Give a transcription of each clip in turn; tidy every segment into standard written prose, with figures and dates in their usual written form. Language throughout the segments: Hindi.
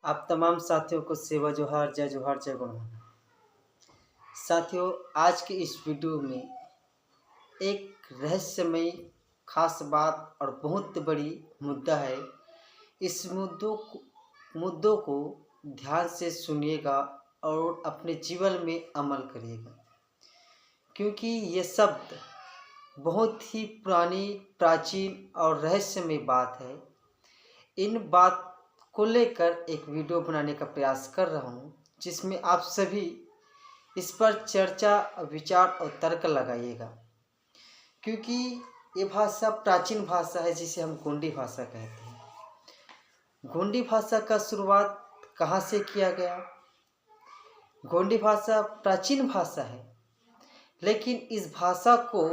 आप तमाम साथियों को सेवा जोहार, जय गुणवंदन। साथियों, आज के इस वीडियो में एक रहस्यमयी खास बात और बहुत बड़ी मुद्दा है। इस मुद्दों को ध्यान से सुनिएगा और अपने जीवन में अमल करिएगा, क्योंकि ये शब्द बहुत ही पुरानी, प्राचीन और रहस्यमय बात है। इन बात को लेकर एक वीडियो बनाने का प्रयास कर रहा हूँ, जिसमें आप सभी इस पर चर्चा, विचार और तर्क लगाइएगा, क्योंकि ये भाषा प्राचीन भाषा है जिसे हम गोंडी भाषा कहते हैं। गोंडी भाषा का शुरुआत कहाँ से किया गया? गोंडी भाषा प्राचीन भाषा है, लेकिन इस भाषा को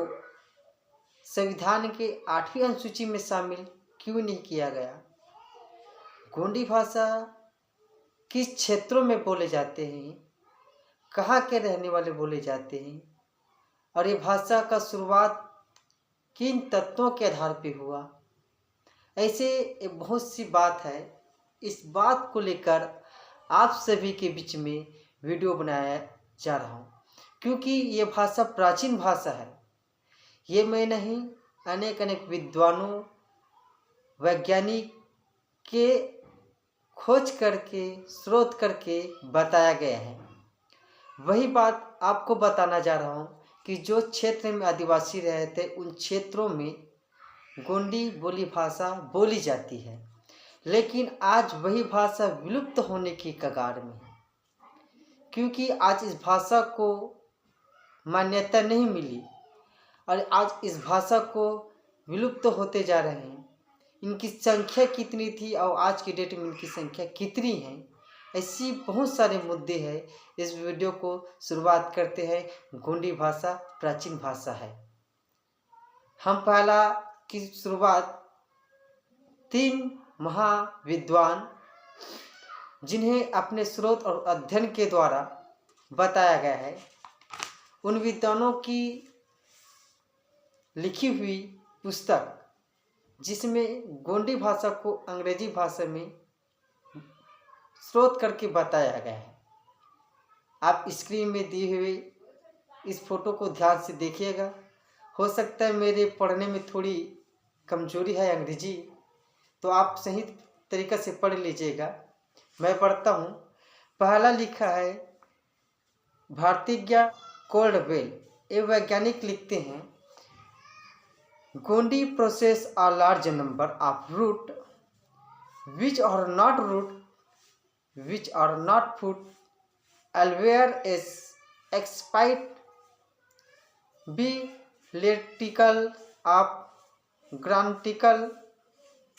संविधान के 8वीं अनुसूची में शामिल क्यों नहीं किया गया? गोंडी भाषा किस क्षेत्रों में बोले जाते हैं, कहाँ के रहने वाले बोले जाते हैं, और ये भाषा का शुरुआत किन तत्वों के आधार पर हुआ? ऐसे बहुत सी बात है। इस बात को लेकर आप सभी के बीच में वीडियो बनाया जा रहा हूँ, क्योंकि ये भाषा प्राचीन भाषा है। ये मैं नहीं, अनेक विद्वानों, वैज्ञानिक के खोज करके, स्रोत करके बताया गया है। वही बात आपको बताना जा रहा हूँ कि जो क्षेत्र में आदिवासी रहते उन क्षेत्रों में गोंडी बोली भाषा बोली जाती है, लेकिन आज वही भाषा विलुप्त होने की कगार में है, क्योंकि आज इस भाषा को मान्यता नहीं मिली और आज इस भाषा को विलुप्त होते जा रहे हैं। इनकी संख्या कितनी थी और आज की डेट में इनकी संख्या कितनी है, ऐसी बहुत सारे मुद्दे हैं। इस वीडियो को शुरुआत करते हैं। गोंडी भाषा प्राचीन भाषा है। हम पहला की शुरुआत 3 महाविद्वान, जिन्हें अपने स्रोत और अध्ययन के द्वारा बताया गया है, उन विद्वानों की लिखी हुई पुस्तक, जिसमें गोंडी भाषा को अंग्रेजी भाषा में स्रोत करके बताया गया है। आप स्क्रीन में दिए हुए इस फोटो को ध्यान से देखिएगा। हो सकता है मेरे पढ़ने में थोड़ी कमजोरी है अंग्रेजी, तो आप सही तरीक़ा से पढ़ लीजिएगा। मैं पढ़ता हूँ। पहला लिखा है भारतीय कोल्डवेल। ये वैज्ञानिक लिखते हैं, Gondi process a large number of root which are not food elsewhere is expite be electrical of grammatical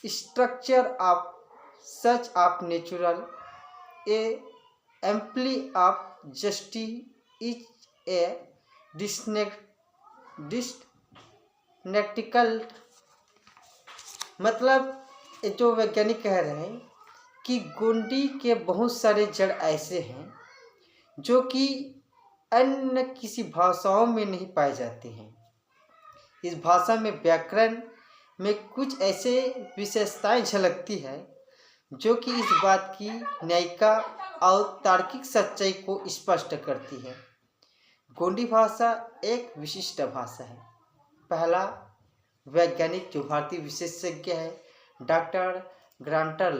structure of such of natural a amply of justice is a नेटिकल। मतलब जो वैज्ञानिक कह रहे हैं कि गोंडी के बहुत सारे जड़ ऐसे हैं जो कि अन्य किसी भाषाओं में नहीं पाए जाते हैं। इस भाषा में व्याकरण में कुछ ऐसे विशेषताएं झलकती है जो कि इस बात की न्यायिका और तार्किक सच्चाई को स्पष्ट करती है। गोंडी भाषा एक विशिष्ट भाषा है। पहला वैज्ञानिक जो भारतीय विशेषज्ञ है, डॉक्टर ग्रांटर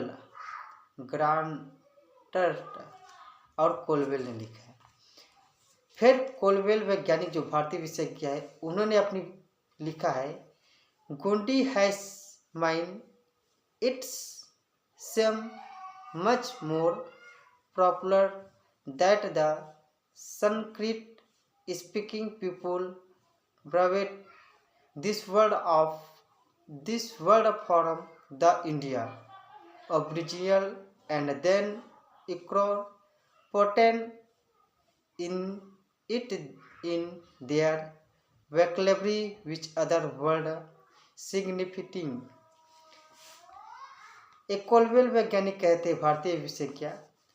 और कोलवेल ने लिखा है। फिर कोलवेल वैज्ञानिक जो भारतीय विशेषज्ञ है, उन्होंने अपनी लिखा है, Gondi has mine it's same much more popular that the Sanskrit speaking people borrowed this word from the India Aboriginal and then incorporated in it in their vocabulary which other word significing। एक कोलवेल वैज्ञानिक कहते हैं, भारतीय विशेषज्ञ,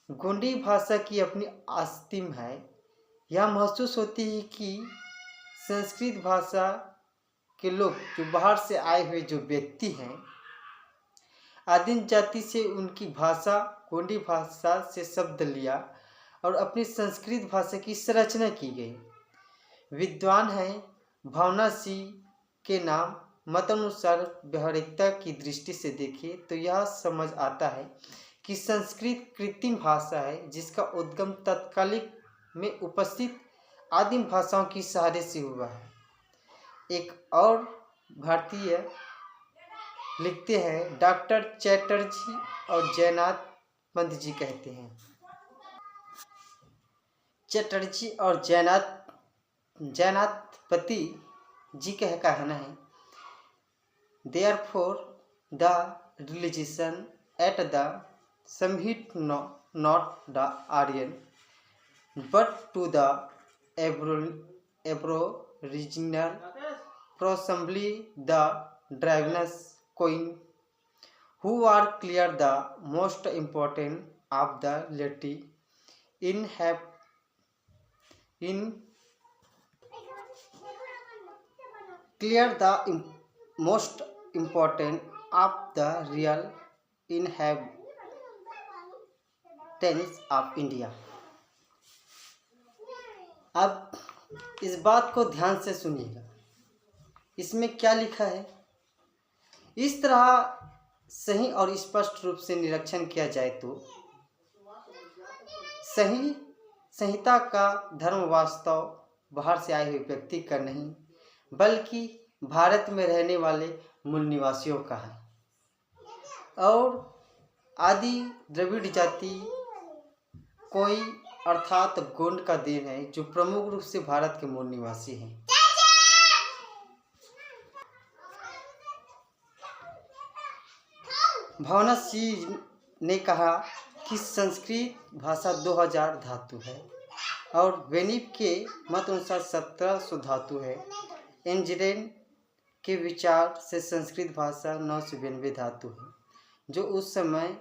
गोंडी भाषा की अपनी आस्तीम है। यह महसूस होती है कि संस्कृत भाषा के लोग जो बाहर से आए हुए जो व्यक्ति हैं, आदिम जाति से उनकी भाषा गोंडी भाषा से शब्द लिया और अपनी संस्कृत भाषा की संरचना की गई। विद्वान हैं भावना सिंह के नाम मतानुसार व्यावहारिकता की दृष्टि से देखें तो यह समझ आता है कि संस्कृत कृत्रिम भाषा है जिसका उद्गम तत्कालिक में उपस्थित आदिम भाषाओं की सहारे से हुआ है। एक और भारतीय लिखते हैं डॉक्टर चैटर्जी और जयनाथ पंत जी कहते हैं, चैटर्जी और जयनाथपति जी का कहना है, Therefore, the realization at the summit not the Aryan, but to the Aboriginal, possibly the Dravidians coin, who are clear the most important of the laity most important of the real inhabitants of India। अब इस बात को ध्यान से सुनिएगा, इसमें क्या लिखा है। इस तरह सही और स्पष्ट रूप से निरीक्षण किया जाए तो संहिता का धर्म वास्तव बाहर से आए हुए व्यक्ति का नहीं बल्कि भारत में रहने वाले मूल निवासियों का है और आदि द्रविड़ जाति कोई अर्थात गोंड का देन है जो प्रमुख रूप से भारत के मूल निवासी हैं। भावना सिंह ने कहा कि संस्कृत भाषा 2000 धातु है और बेनिप के मत अनुसार 1700 धातु है। एंजरेन के विचार से संस्कृत भाषा 992 धातु है जो उस समय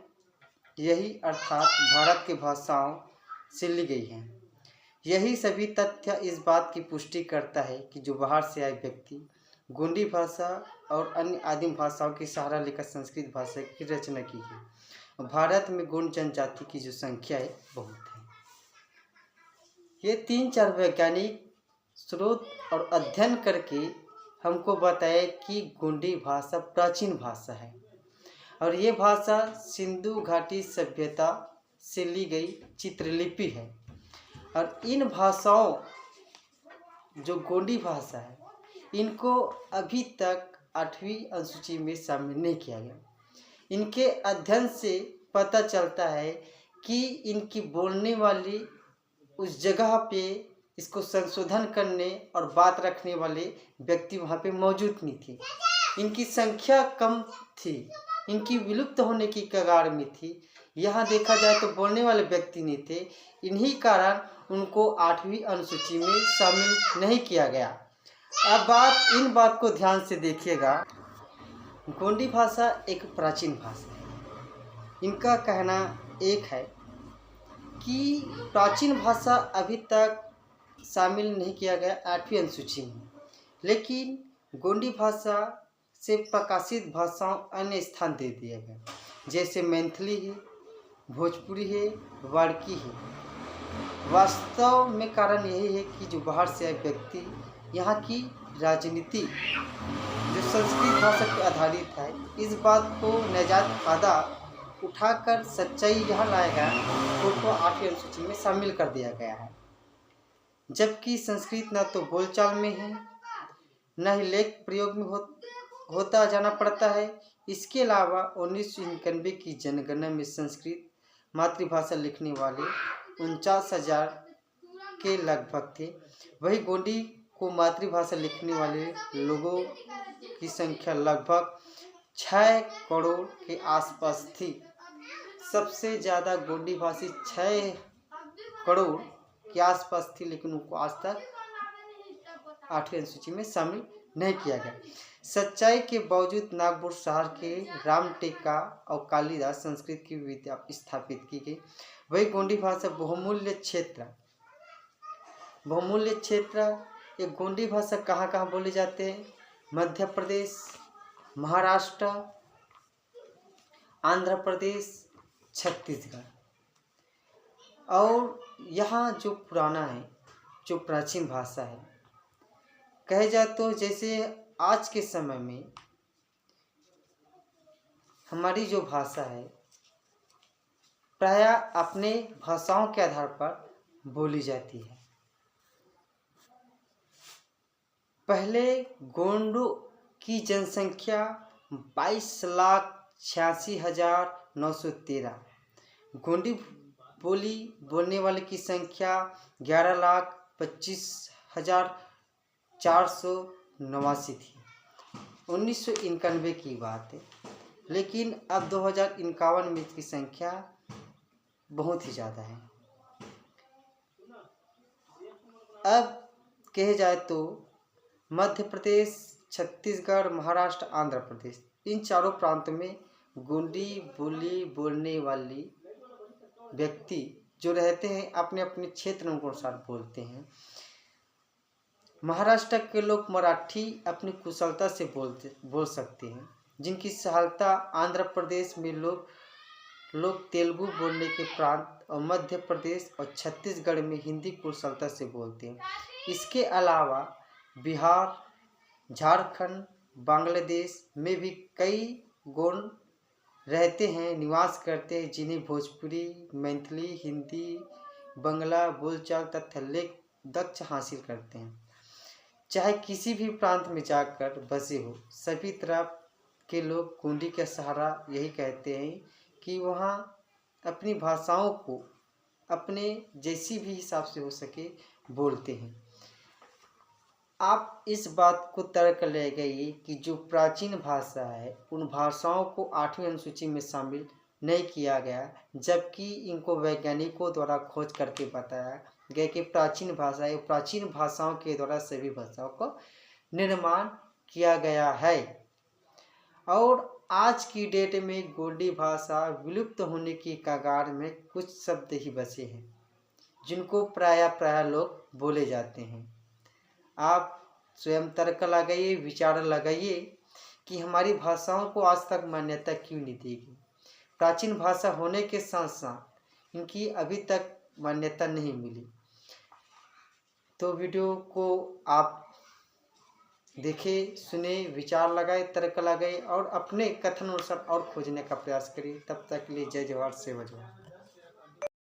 यही अर्थात भारत की भाषाओं से ली गई हैं। यही सभी तथ्य इस बात की पुष्टि करता है कि जो बाहर से आए व्यक्ति गोंडी भाषा और अन्य आदिम भाषाओं की सहारा लेकर संस्कृत भाषा की रचना की है। भारत में गोंड जनजाति की जो संख्या है बहुत है। ये 3-4 वैज्ञानिक स्रोत और अध्ययन करके हमको बताया कि गोंडी भाषा प्राचीन भाषा है और ये भाषा सिंधु घाटी सभ्यता से ली गई चित्रलिपि है और इन भाषाओं जो गोंडी भाषा है इनको अभी तक 8वीं अनुसूची में शामिल नहीं किया गया। इनके अध्ययन से पता चलता है कि इनकी बोलने वाली उस जगह पे इसको संशोधन करने और बात रखने वाले व्यक्ति वहाँ पे मौजूद नहीं थे। इनकी संख्या कम थी, इनकी विलुप्त होने की कगार में थी। यहाँ देखा जाए तो बोलने वाले व्यक्ति नहीं थे, इन्हीं कारण उनको 8वीं अनुसूची में शामिल नहीं किया गया। अब इन बात को ध्यान से देखिएगा। गोंडी भाषा एक प्राचीन भाषा है। इनका कहना एक है कि प्राचीन भाषा अभी तक शामिल नहीं किया गया 8वीं अनुसूची में, लेकिन गोंडी भाषा से प्रकाशित भाषाओं अन्य स्थान दे दिया गया, जैसे मैथिली है, भोजपुरी है, वाड़की है। वास्तव में कारण यही है कि जो बाहर से आए व्यक्ति यहाँ की राजनीति जो संस्कृत भाषा पर आधारित है, इस बात को नजायज फायदा उठाकर सच्चाई यहाँ लाया गया, उनको 8वीं अनुसूची में शामिल कर दिया गया है। जबकि संस्कृत न तो बोलचाल में है न ही लेख प्रयोग में होता जाना पड़ता है। इसके अलावा 1991 की जनगणना में संस्कृत मातृभाषा लिखने वाले 49,000 के लगभग थे। वही गोंडी को मातृभाषा लिखने वाले लोगों की संख्या लगभग 6 करोड़ के आसपास थी। सबसे ज़्यादा गोंडी भाषी 6 करोड़ के आसपास थी, लेकिन उनको आज तक 8वीं अनुसूची में शामिल नहीं किया गया। सच्चाई के बावजूद नागपुर शहर के रामटेका और कालिदास संस्कृत की विद्या स्थापित की गई। वही गोंडी भाषा बहुमूल्य क्षेत्र ये गोंडी भाषा कहाँ कहाँ बोले जाते हैं? मध्य प्रदेश, महाराष्ट्र, आंध्र प्रदेश, छत्तीसगढ़। और यहाँ जो पुराना है, जो प्राचीन भाषा है, कहे जाए तो जैसे आज के समय में हमारी जो भाषा है प्रायः अपने भाषाओं के आधार पर बोली जाती है। पहले गोंडों की जनसंख्या 22,86,913, गोंडी बोली बोलने वाले की संख्या 11,25,489 थी। 1991 की बात है, लेकिन अब 2051 में इसकी संख्या बहुत ही ज़्यादा है। अब कहे जाए तो मध्य प्रदेश, छत्तीसगढ़, महाराष्ट्र, आंध्र प्रदेश, इन चारों प्रांतों में गोंडी बोली बोलने वाली व्यक्ति जो रहते हैं अपने अपने क्षेत्र के अनुसार बोलते हैं। महाराष्ट्र के लोग मराठी अपनी कुशलता से बोल सकते हैं, जिनकी सहायता आंध्र प्रदेश में लोग तेलुगु बोलने के प्रांत और मध्य प्रदेश और छत्तीसगढ़ में हिंदी कुशलता से बोलते हैं। इसके अलावा बिहार, झारखंड, बांग्लादेश में भी कई गोंड रहते हैं, निवास करते हैं, जिन्हें भोजपुरी, मैथिली, हिंदी, बंगला बोलचाल तथा लेख दक्ष हासिल करते हैं। चाहे किसी भी प्रांत में जाकर बसे हो, सभी तरह के लोग गोंडी का सहारा यही कहते हैं कि वहाँ अपनी भाषाओं को अपने जैसी भी हिसाब से हो सके बोलते हैं। आप इस बात को तर्क ले गए कि जो प्राचीन भाषा है उन भाषाओं को 8वीं अनुसूची में शामिल नहीं किया गया, जबकि इनको वैज्ञानिकों द्वारा खोज करके बताया गया कि प्राचीन भाषाओं के द्वारा सभी भाषाओं को निर्माण किया गया है। और आज की डेट में गोंडी भाषा विलुप्त होने की कगार में कुछ शब्द ही बचे हैं, जिनको प्रायः लोग बोले जाते हैं। आप स्वयं तर्क लगाइए, विचार लगाइए कि हमारी भाषाओं को आज तक मान्यता क्यों नहीं दी गई। प्राचीन भाषा होने के साथ साथ इनकी अभी तक मान्यता नहीं मिली। तो वीडियो को आप देखें, सुने, विचार लगाए, तर्क लगाए और अपने कथन अनुसार और खोजने का प्रयास करिए। तब तक के लिए जय जवाहर, सेवा जवाहर।